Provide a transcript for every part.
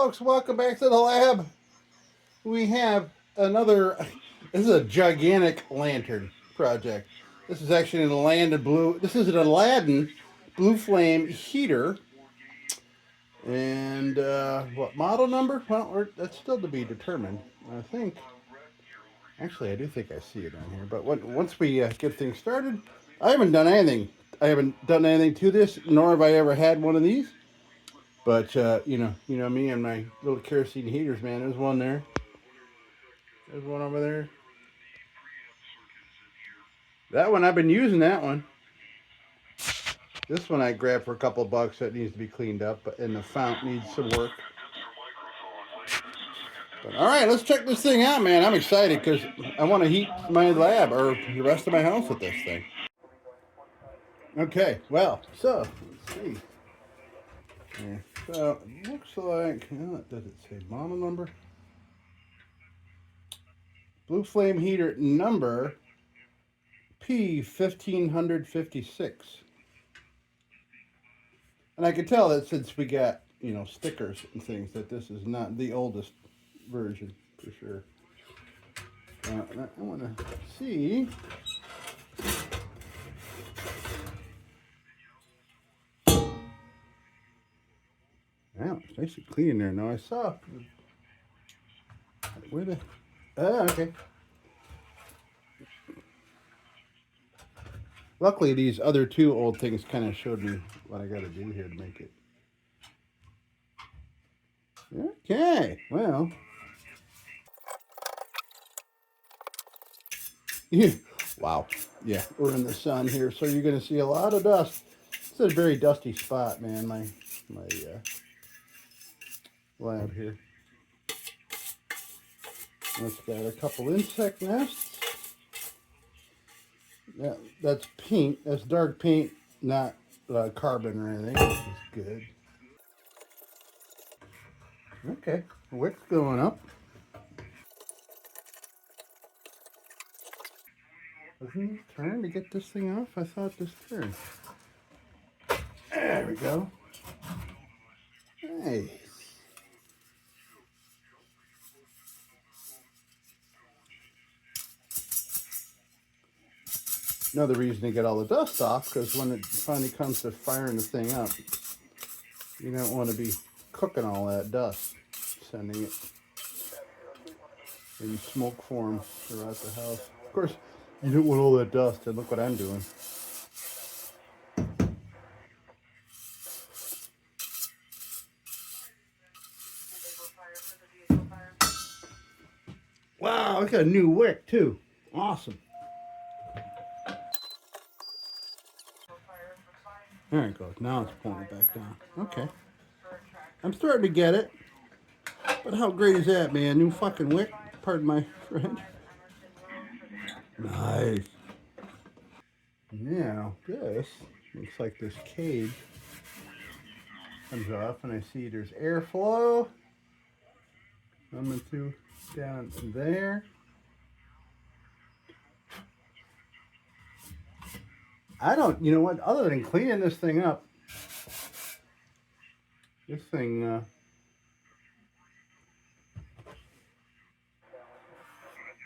folks, welcome back to the lab. We have another, this is a gigantic lantern project. This is actually an Aladdin blue, this is an Aladdin blue flame heater. And what model number? Well, that's still to be determined. I think, actually I do think I see it on here. But once we get things started, I haven't done anything. I haven't done anything to this, nor have I ever had one of these. But you know me and my little kerosene heaters, man. There's one there. There's one over there. That one, I've been using that one. This one I grabbed for a couple of bucks. That needs to be cleaned up, and the fount needs some work. But, all right, let's check this thing out, man. I'm excited because I want to heat my lab or the rest of my house with this thing. Okay, well, so let's see. Yeah, so it looks like, does it say model number? Blue flame heater number P1556. And I can tell that since we got, stickers and things, that this is not the oldest version for sure. I want to see. Wow, it's nice and clean in there. Now I saw. Where the? Oh, okay. Luckily, these other two old things kind of showed me what I got to do here to make it. Okay, well. Wow. Yeah, we're in the sun here, so you're going to see a lot of dust. It's a very dusty spot, man, my lab here. It's got a couple insect nests. Yeah, that's paint. That's dark paint, not carbon or anything, which is good. Okay, wick's going up. Doesn't this turn to get this thing off? I thought this turned. There we go. Nice. Another reason to get all the dust off, because when it finally comes to firing the thing up, you don't want to be cooking all that dust, sending it in smoke form throughout the house. Of course, you don't want all that dust, and look what I'm doing. Wow, I got a new wick too. Awesome. There it goes. Now it's pulling it back down. Okay. I'm starting to get it. But how great is that, man? New fucking wick. Pardon my French. Nice. Now, this looks like this cage comes off, and I see there's airflow coming through down there. You know what, other than cleaning this thing up, this thing,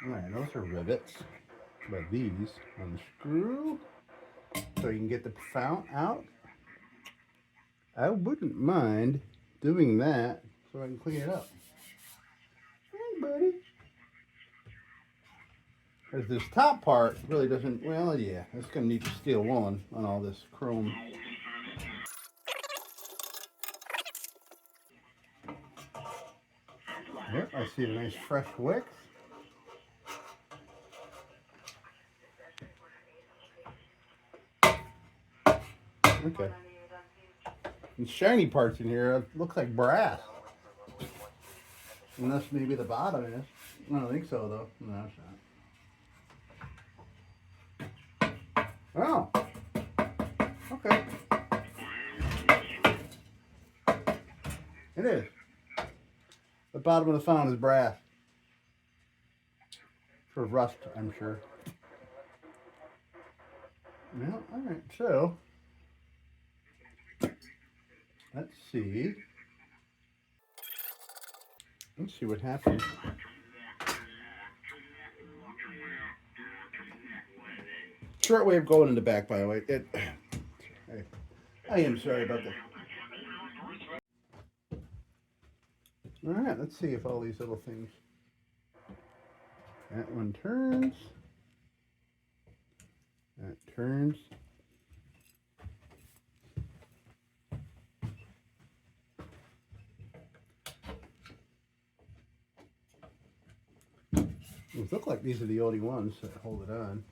alright, those are rivets, but these unscrew so you can get the fount out. I wouldn't mind doing that so I can clean it up. Hey, buddy. Because this top part really doesn't, well, yeah, it's going to need steel woolen on all this chrome. Yep, I see a nice fresh wick. Okay. And shiny parts in here look like brass. Unless maybe the bottom is. I don't think so, though. No, it's not. Oh. Okay. It is. The bottom of the fount is brass. For rust, I'm sure. Well, alright, so let's see. Let's see what happens. Short way of going in the back, by the way. I am sorry about that. All right, let's see if all these little things. That one turns. That turns. It looks like these are the only ones that hold it on.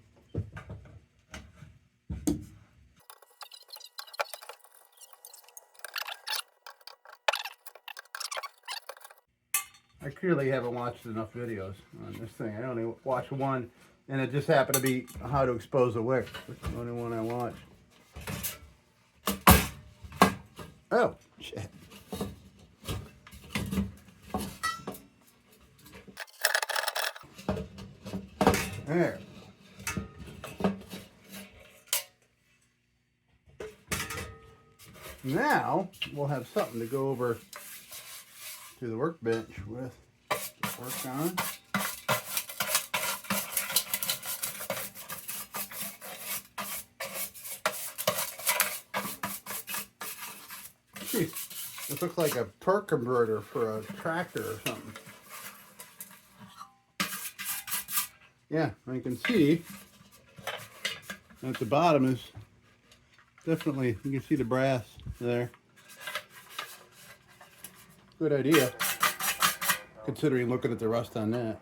I clearly haven't watched enough videos on this thing. I only watched one, and it just happened to be how to expose a wick. That's the only one I watched. Oh, shit. There. Now, we'll have something to go over to the workbench with. Work on. Jeez, this looks like a torque converter for a tractor or something. Yeah, I can see at the bottom is definitely, you can see the brass there. Good idea, considering looking at the rust on that.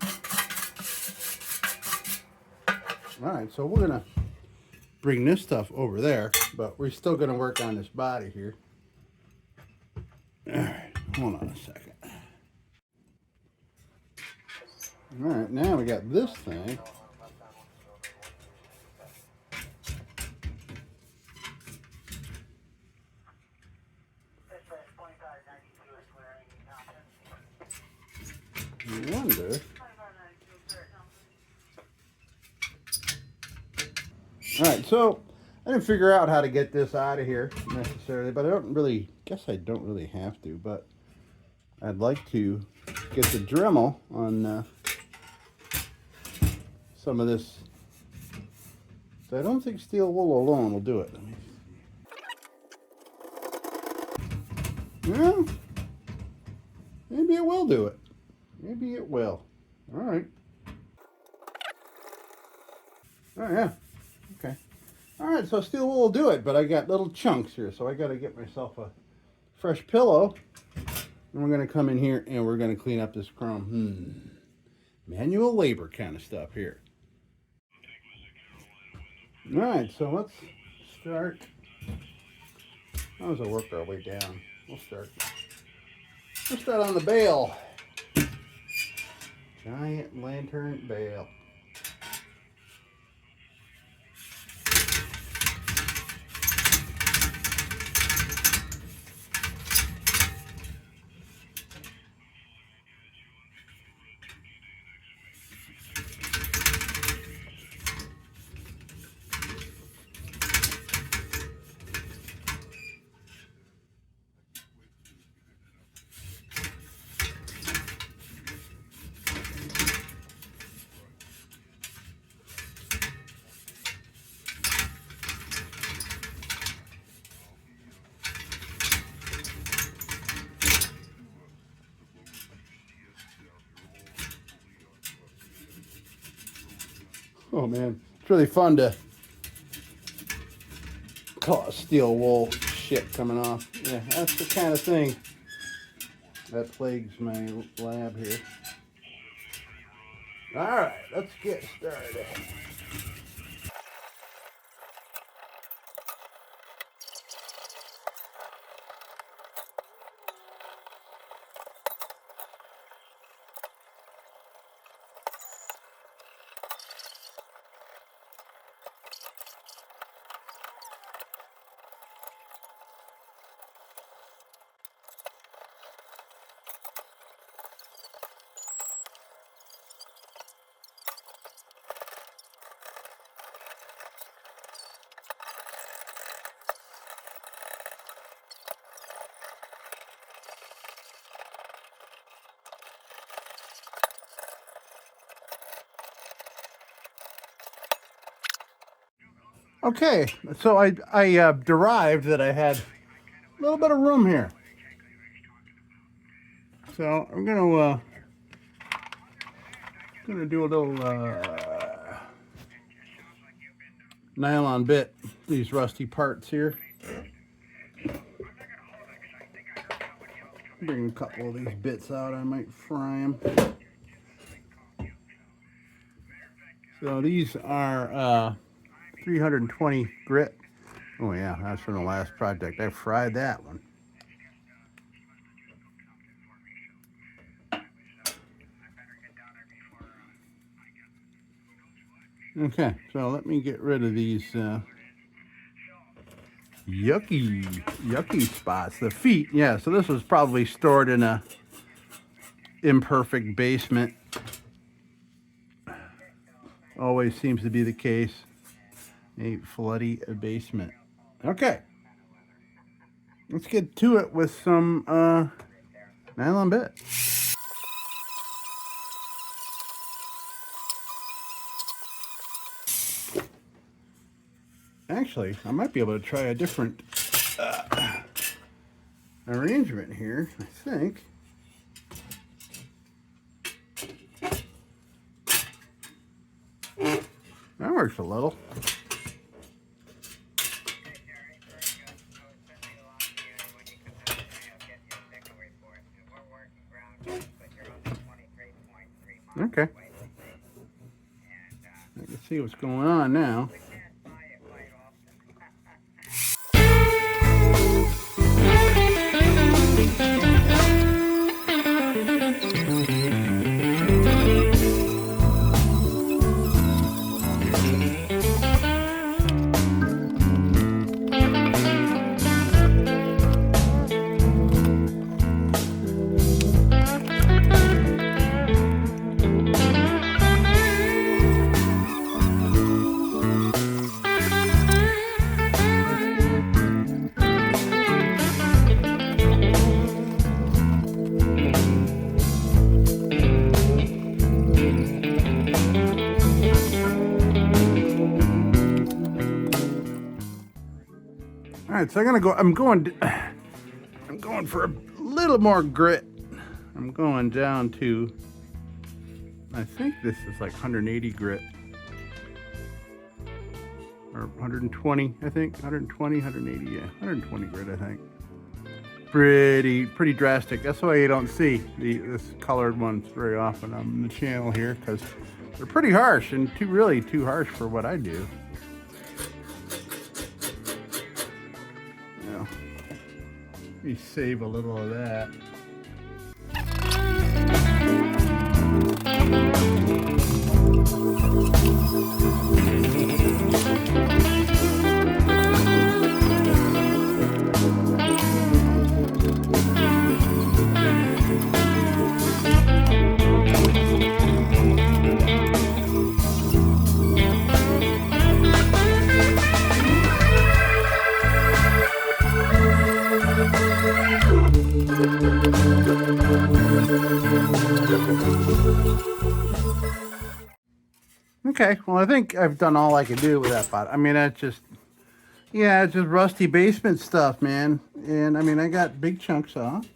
All right, so we're gonna bring this stuff over there, but we're still gonna work on this body here. All right, hold on a second. All right, now we got this thing. I wonder. All right, so I didn't figure out how to get this out of here necessarily, but I don't really, guess I don't really have to, but I'd like to get the Dremel on some of this. So I don't think steel wool alone will do it. Well, maybe it will do it. Maybe it will. All right. Oh, yeah. Okay. All right, so steel wool will do it, but I got little chunks here, so I got to get myself a fresh pillow. And we're going to come in here and we're going to clean up this chrome. Manual labor kind of stuff here. All right, so let's start. How does it work our way down? We'll start on the bale. Giant lantern bale. Oh man, it's really fun to call steel wool shit coming off. Yeah, that's the kind of thing that plagues my lab here. All right, let's get started. Okay, so I derived that I had a little bit of room here. So I'm gonna do a little nylon bit these rusty parts here. Bring a couple of these bits out. I might fry them. So these are 320 grit. Oh yeah, that's from the last project. I fried that one. Okay, so let me get rid of these yucky spots. The feet, yeah, so this was probably stored in a imperfect basement. Always seems to be the case. A floody basement. Okay. Let's get to it with some nylon bit. Actually, I might be able to try a different arrangement here, I think. That works a little. Okay. I can see what's going on now. All right, so I'm going for a little more grit. I'm going down to, I think this is like 180 grit. Or 120, I think. 120, 180, yeah. 120 grit, I think. Pretty drastic. That's why you don't see this colored ones very often on the channel here, because they're pretty harsh and really too harsh for what I do. Let me save a little of that. Okay, well, I think I've done all I can do with that pot. I mean, it's just rusty basement stuff, man. And I mean, I got big chunks off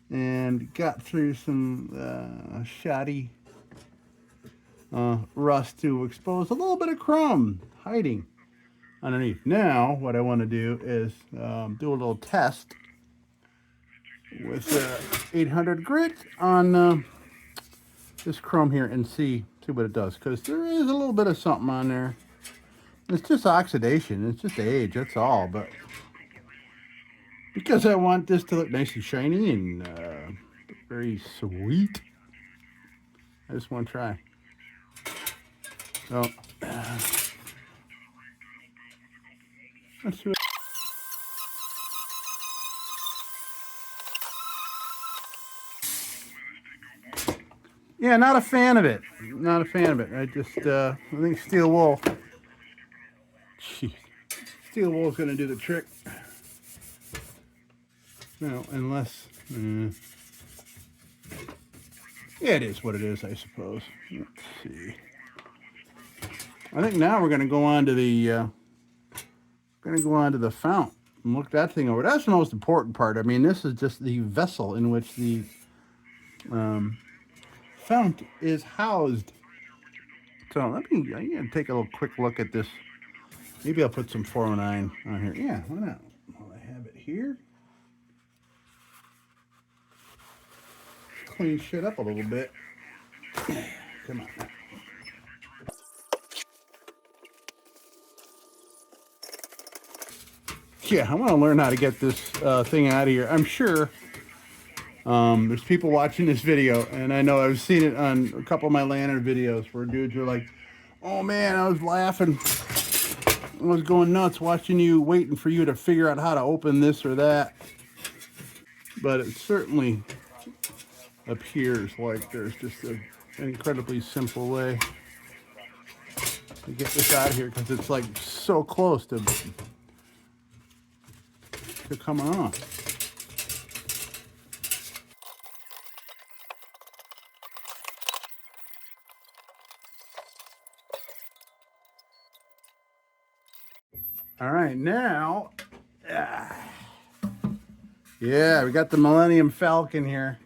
and got through some shoddy rust to expose a little bit of chrome hiding underneath. Now, what I want to do is do a little test with 800 grit on this chrome here and see what it does, because there is a little bit of something on there. It's just oxidation, it's just age, that's all. But because I want this to look nice and shiny and very sweet, I just want to try. So let's do it. Yeah, not a fan of it. Not a fan of it. I just, I think steel wool. Jeez. Steel wool is going to do the trick. No, unless, yeah, it is what it is, I suppose. Let's see. I think now we're going to go on to the fount and look that thing over. That's the most important part. I mean, this is just the vessel in which the um, fount is housed. So let me take a little quick look at this. Maybe I'll put some 409 on here. Yeah, why not? While I have it here, clean shit up a little bit. Come on. Yeah, I want to learn how to get this thing out of here. I'm sure there's people watching this video, and I know I've seen it on a couple of my lantern videos where dudes are like, "Oh man, I was laughing, I was going nuts watching you, waiting for you to figure out how to open this or that." But it certainly appears like there's just an incredibly simple way to get this out of here because it's like so close to coming off. All right, now, yeah, we got the Millennium Falcon here.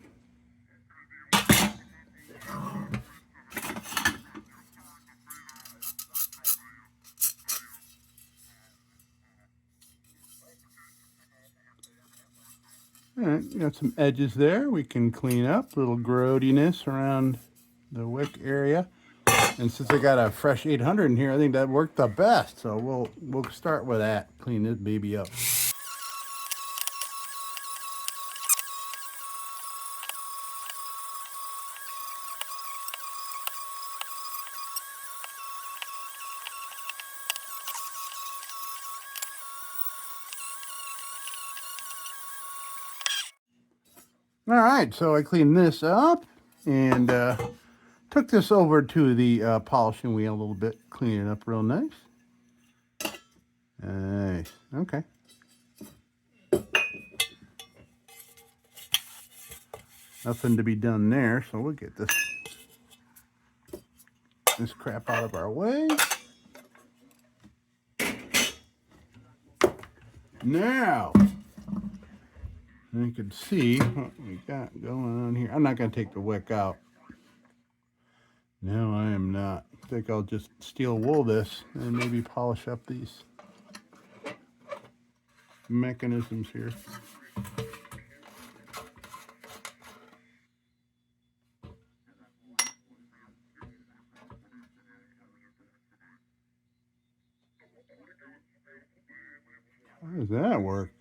All right, got some edges there we can clean up, a little growdiness around the wick area. And since I got a fresh 800 in here, I think that worked the best. So we'll start with that, clean this baby up. All right, so I cleaned this up and took this over to the polishing wheel a little bit, clean it up real nice. Nice, okay. Nothing to be done there, so we'll get this crap out of our way. Now, you can see what we got going on here. I'm not going to take the wick out. No, I am not. I think I'll just steel wool this and maybe polish up these mechanisms here. How does that work?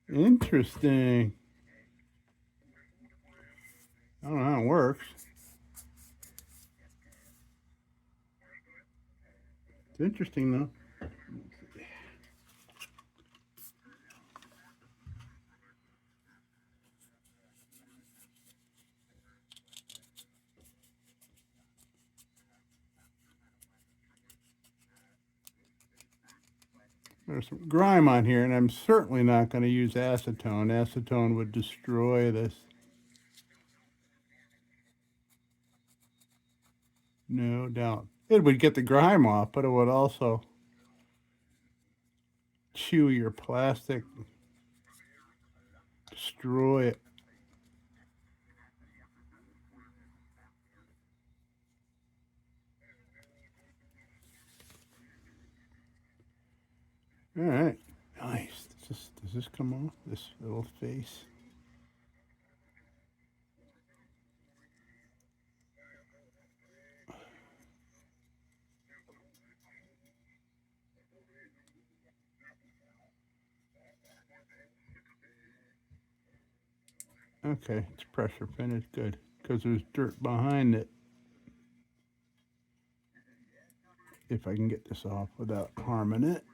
Interesting. I don't know how it works. It's interesting though. There's some grime on here, and I'm certainly not going to use acetone. Acetone would destroy this. No doubt. It would get the grime off, but it would also chew your plastic, destroy it. All right, nice. Does this come off? This little face? Okay, it's pressure finished. Good, because there's dirt behind it. If I can get this off without harming it.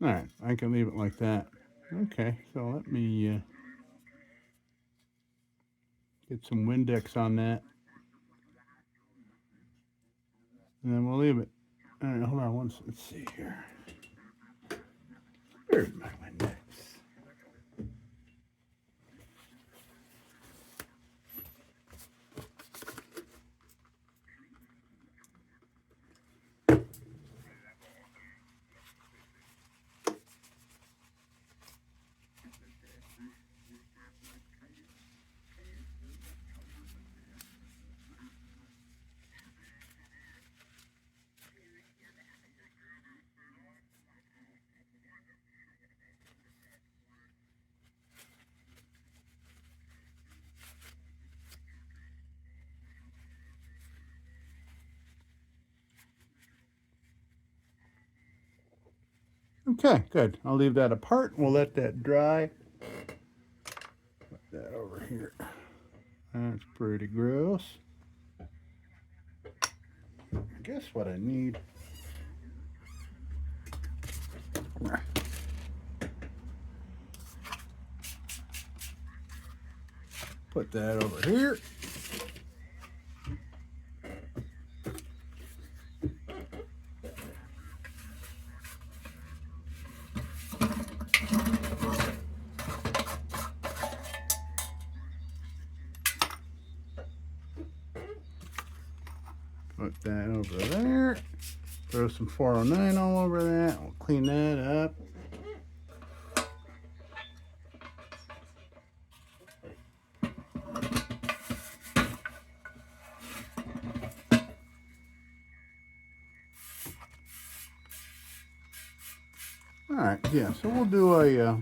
All right, I can leave it like that. Okay, so let me get some Windex on that. And then we'll leave it. All right, hold on let's see here. Where's my Windex? Okay, good. I'll leave that apart. We'll let that dry. Put that over here. That's pretty gross. I guess what I need. Put that over here. Put that over there. Throw some 409 all over that. We'll clean that up. All right, yeah, so we'll do a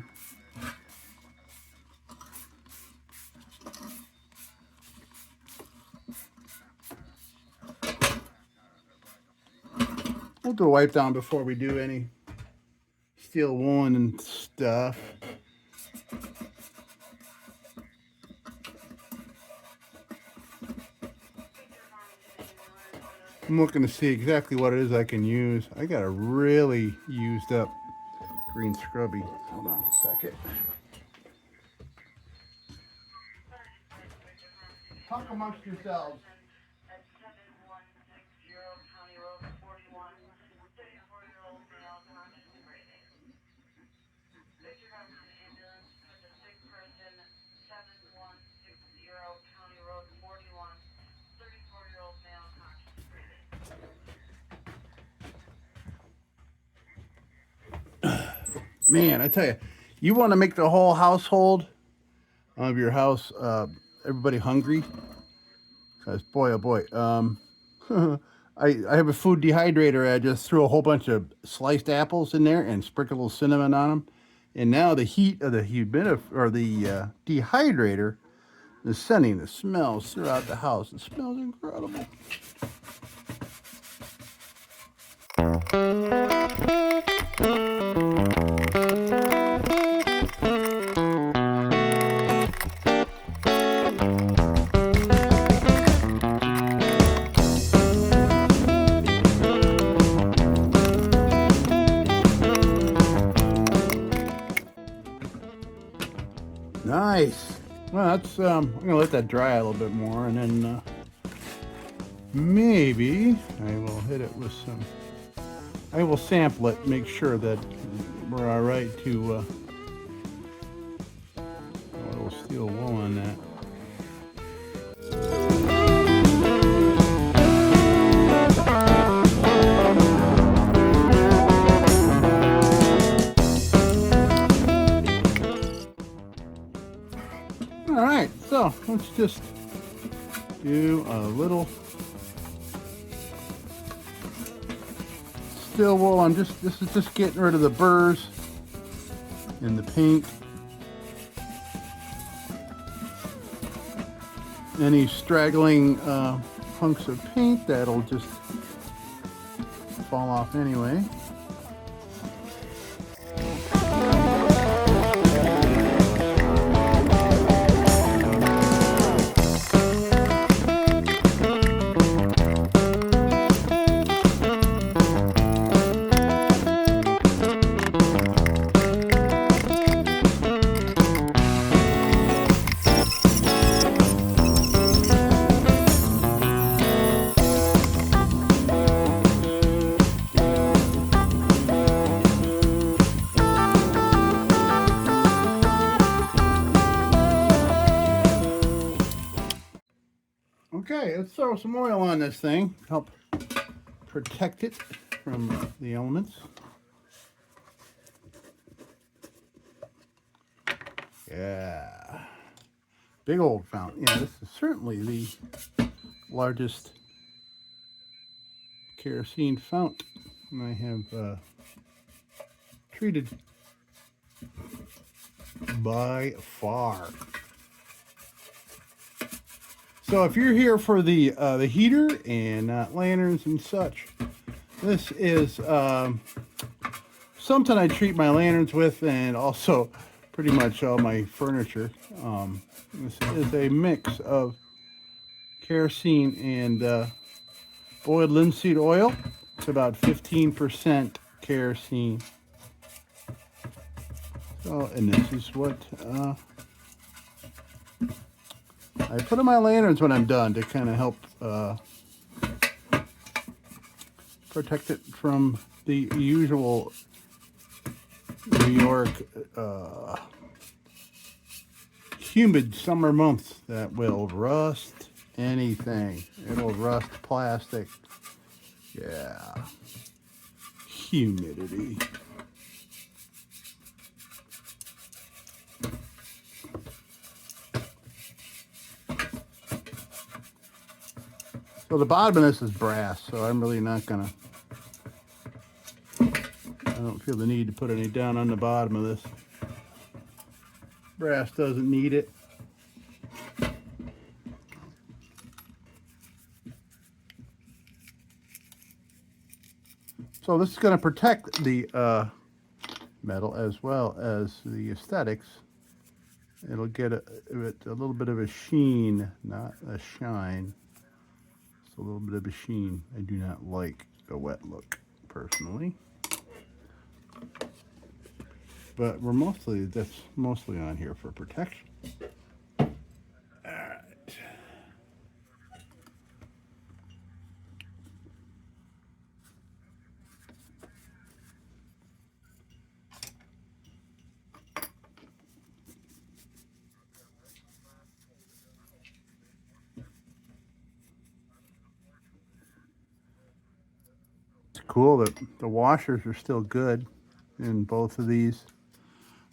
we'll do a wipe down before we do any steel woolen and stuff. I'm looking to see exactly what it is I can use. I got a really used up green scrubby. Hold on a second. Talk amongst yourselves. Man, I tell you, you want to make the whole household of your house, everybody hungry. Because boy, oh boy, I have a food dehydrator. I just threw a whole bunch of sliced apples in there and sprinkled a little cinnamon on them. And now the heat of the the dehydrator is sending the smells throughout the house. It smells incredible. Nice. Well, that's I'm gonna let that dry a little bit more, and then maybe I will hit it with some. I will sample it, make sure that we're all right to a little steel wool on that. All right, so let's just do a little steel wool. This is just getting rid of the burrs in the paint. Any straggling hunks of paint that'll just fall off anyway. Okay, let's throw some oil on this thing. Help protect it from the elements. Yeah. Big old fountain. Yeah, this is certainly the largest kerosene fount I have treated by far. So if you're here for the heater and not lanterns and such, this is something I treat my lanterns with, and also pretty much all my furniture. This is a mix of kerosene and boiled linseed oil. It's about 15% kerosene. So, and this is what I put in my lanterns when I'm done to kind of help protect it from the usual New York humid summer months that will rust anything. It'll rust plastic. Yeah. Humidity. So the bottom of this is brass, so I'm really not gonna, I don't feel the need to put any down on the bottom of this. Brass doesn't need it. So this is going to protect the metal as well as the aesthetics. It'll get a little bit of a sheen, not a shine. It's a little bit of a sheen. I do not like a wet look, personally. But that's mostly on here for protection. Alright. It's cool that the washers are still good in both of these.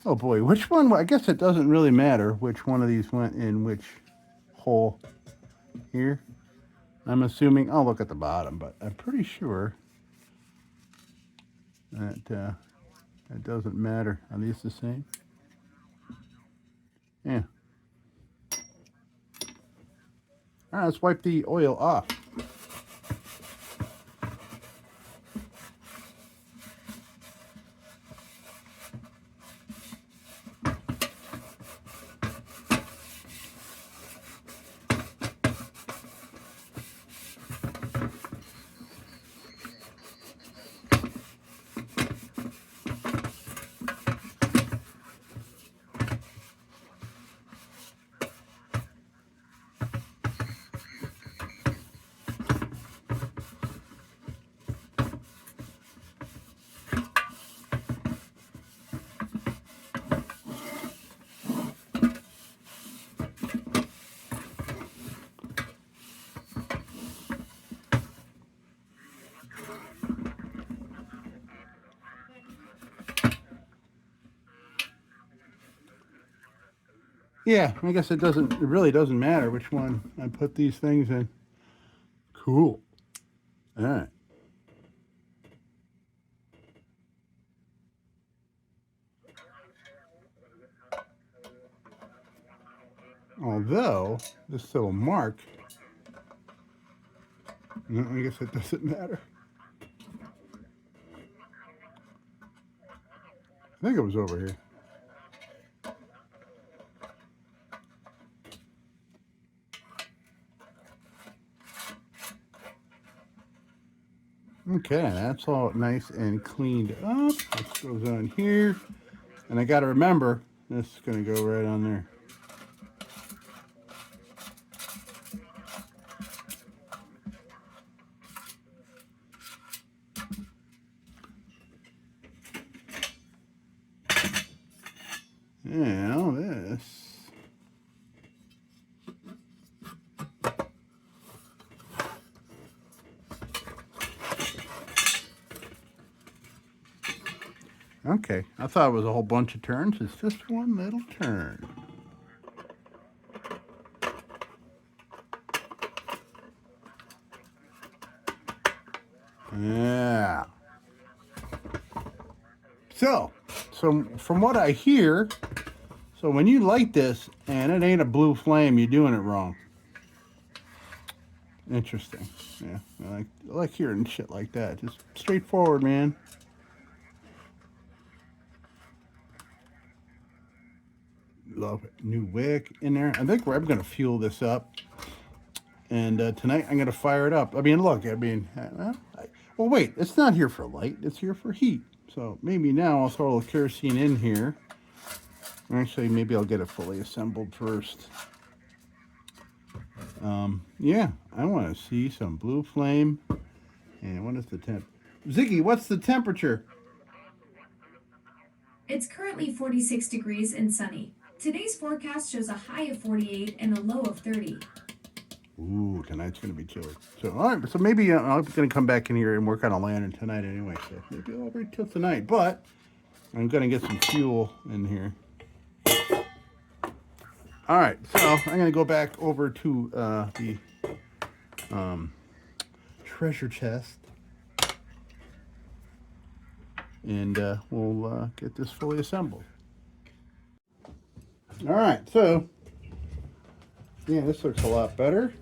Oh boy, which one? I guess it doesn't really matter which one of these went in which hole here. I'm assuming, I'll look at the bottom, but I'm pretty sure that it doesn't matter. Are these the same? Yeah. All right, let's wipe the oil off. Yeah, I guess it really doesn't matter which one I put these things in. Cool. All right. Although, this little mark, I guess it doesn't matter. I think it was over here. Okay, that's all nice and cleaned up. This goes on here. And I got to remember, this is going to go right on there. Now this Okay, I thought it was a whole bunch of turns. It's just one little turn. Yeah. So from what I hear, so when you light this and it ain't a blue flame, you're doing it wrong. Interesting. Yeah, I like hearing shit like that. Just straightforward, man. Love it. New wick in there. I think I'm gonna fuel this up, and tonight I'm gonna fire it up. I mean, look. I mean, well, wait. It's not here for light. It's here for heat. So maybe now I'll throw a little kerosene in here. Actually, maybe I'll get it fully assembled first. Yeah, I want to see some blue flame. And what is the temp? Ziggy, what's the temperature? It's currently 46 degrees and sunny. Today's forecast shows a high of 48 and a low of 30. Ooh, tonight's going to be chilly. So, all right, so maybe I'm going to come back in here and work on a lantern tonight anyway. So maybe I'll wait till tonight. But I'm going to get some fuel in here. All right, so I'm going to go back over to the treasure chest. And we'll get this fully assembled. All right, so yeah, this looks a lot better.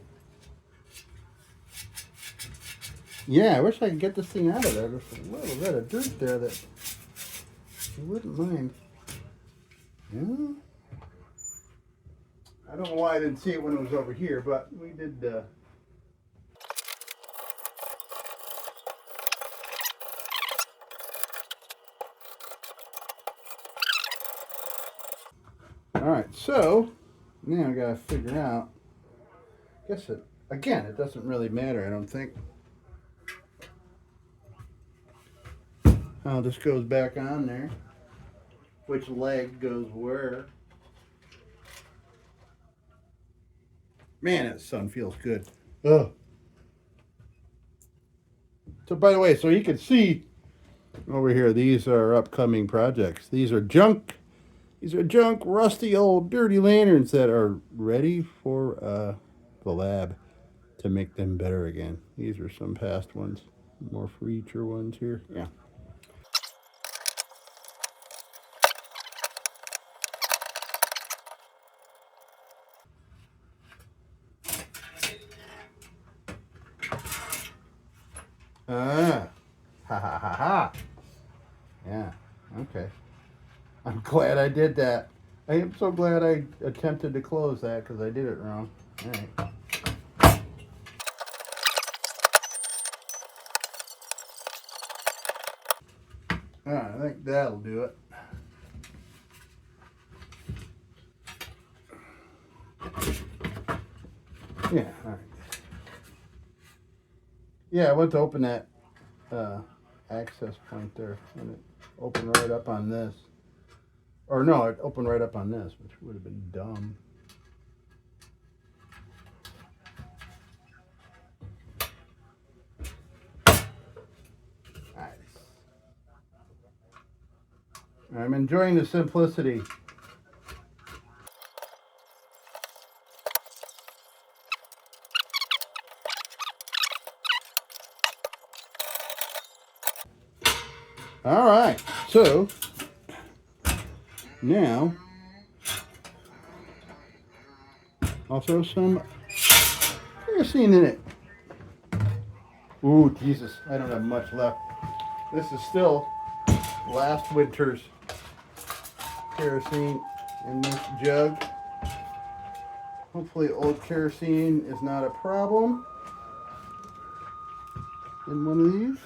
Yeah, I wish I could get this thing out of there. There's a little bit of dirt there that you wouldn't mind. Yeah. I don't know why I didn't see it when it was over here, but we did. All right, so now I gotta figure out. Guess it again. It doesn't really matter. I don't think. How this goes back on there. Which leg goes where? Man, that sun feels good. Ugh. So, by the way, so you can see over here, these are upcoming projects. These are junk. These are junk, rusty, old, dirty lanterns that are ready for the lab to make them better again. These are some past ones, more future ones here. Yeah. Ah, ha ha ha ha. Yeah. Okay. I'm glad I did that. I am so glad I attempted to close that because I did it wrong. All right. All right, I think that'll do it. Yeah, all right. Yeah, I went to open that access point there, and it opened right up on this. Or no, it opened right up on this, which would have been dumb. Nice. I'm enjoying the simplicity. All right, so now I'll throw some kerosene in it. Ooh, Jesus, I don't have much left. This is still last winter's kerosene in this jug. Hopefully old kerosene is not a problem in one of these.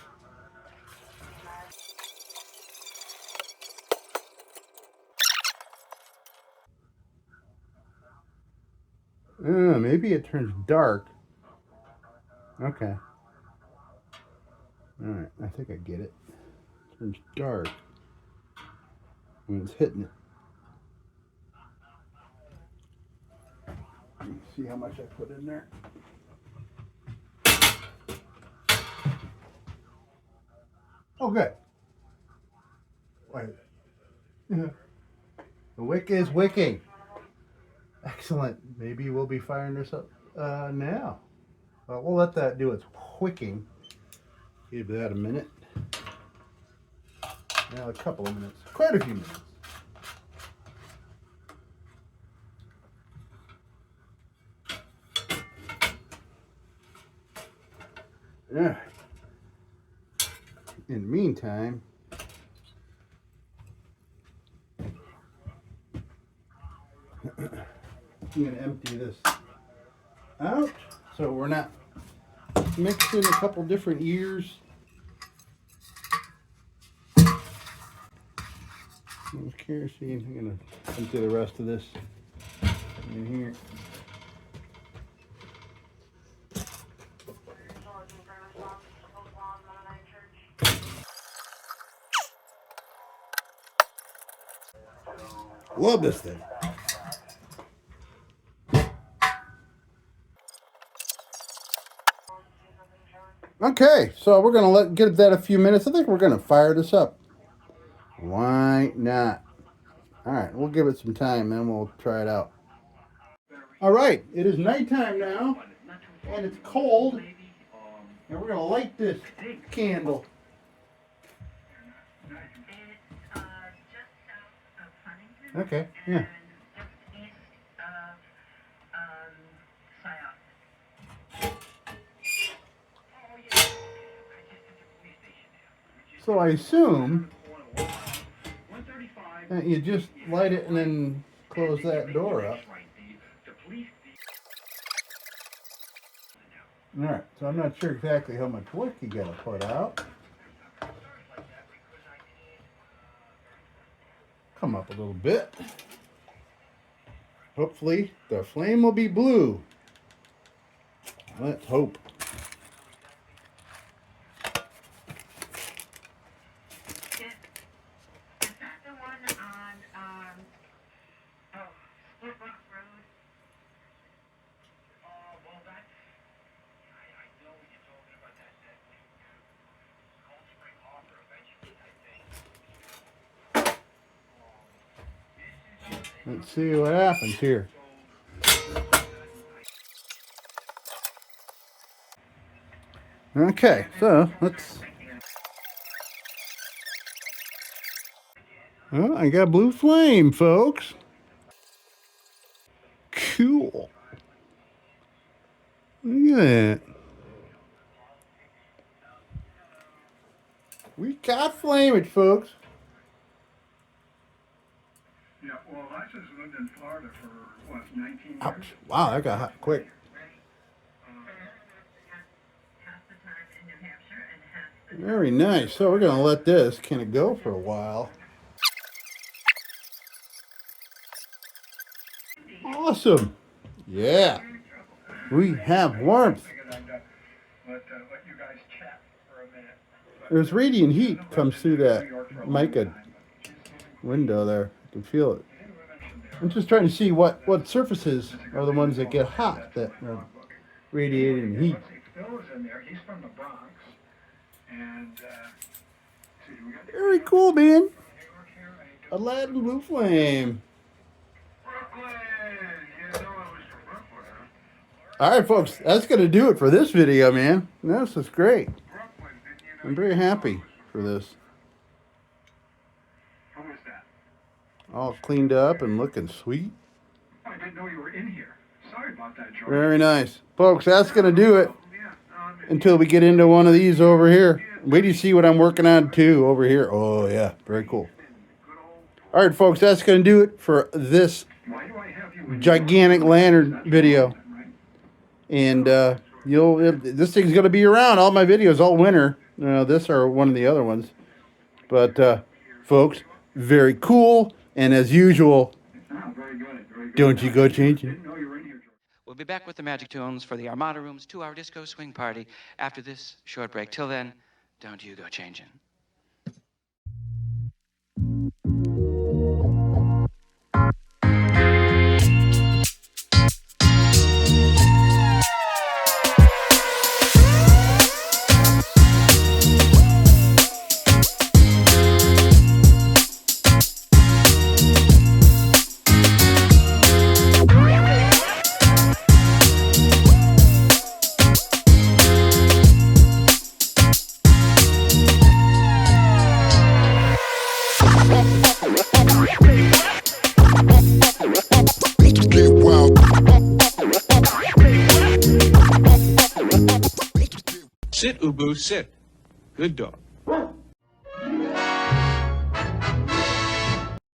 Maybe it turns dark. Okay. Alright, I think I get it. It turns dark when it's hitting it. See how much I put in there. Oh, good. Wait. The wick is wicking. Excellent. Maybe we'll be firing this up now. We'll let that do its wicking. Give that a minute. Now a couple of minutes. Quite a few minutes. Yeah. In the meantime, I'm going to empty this out so we're not mixing a couple different years. With kerosene, I'm going to empty the rest of this in here. Love this thing. Okay, so we're gonna give that a few minutes. I think we're gonna fire this up. Why not? All right, we'll give it some time, then we'll try it out. All right, it is nighttime now, and it's cold, and we're gonna light this candle. Okay, yeah. So I assume that you just light it and then close that door up. Alright, so I'm not sure exactly how much wick you gotta put out. Come up a little bit. Hopefully the flame will be blue. Let's hope. Let's see what happens here. Okay, so let's... Oh, I got blue flame, folks. Cool. Look at that. We got flamage, folks. Yeah, well, Alexis lived in Florida for, what, 19 years? Ouch. Wow, that got hot quick. Very nice. So we're going to let this kind of go for a while. Awesome. Yeah. We have warmth. There's radiant heat comes through that mica window there. I can feel it. I'm just trying to see what surfaces are the ones that get hot, that are radiating heat. He's from the Bronx. And, very cool, man. Aladdin Blue Flame. All right, folks, that's going to do it for this video, man. This is great. I'm very happy for this. How was that? All cleaned up and looking sweet. I didn't know you were in here. Sorry about that, George. Very nice. Folks, that's going to do it until we get into one of these over here. Wait till you see what I'm working on, too, over here. Oh, yeah, very cool. All right, folks, that's going to do it for this gigantic lantern video. And this thing's going to be around all my videos all winter. This or one of the other ones. But, folks, very cool. And as usual, don't you go changing. We'll be back with the Magic Tones for the Armada Room's 2-hour disco swing party after this short break. Till then, don't you go changing. Sit, Ubu, sit. Good dog.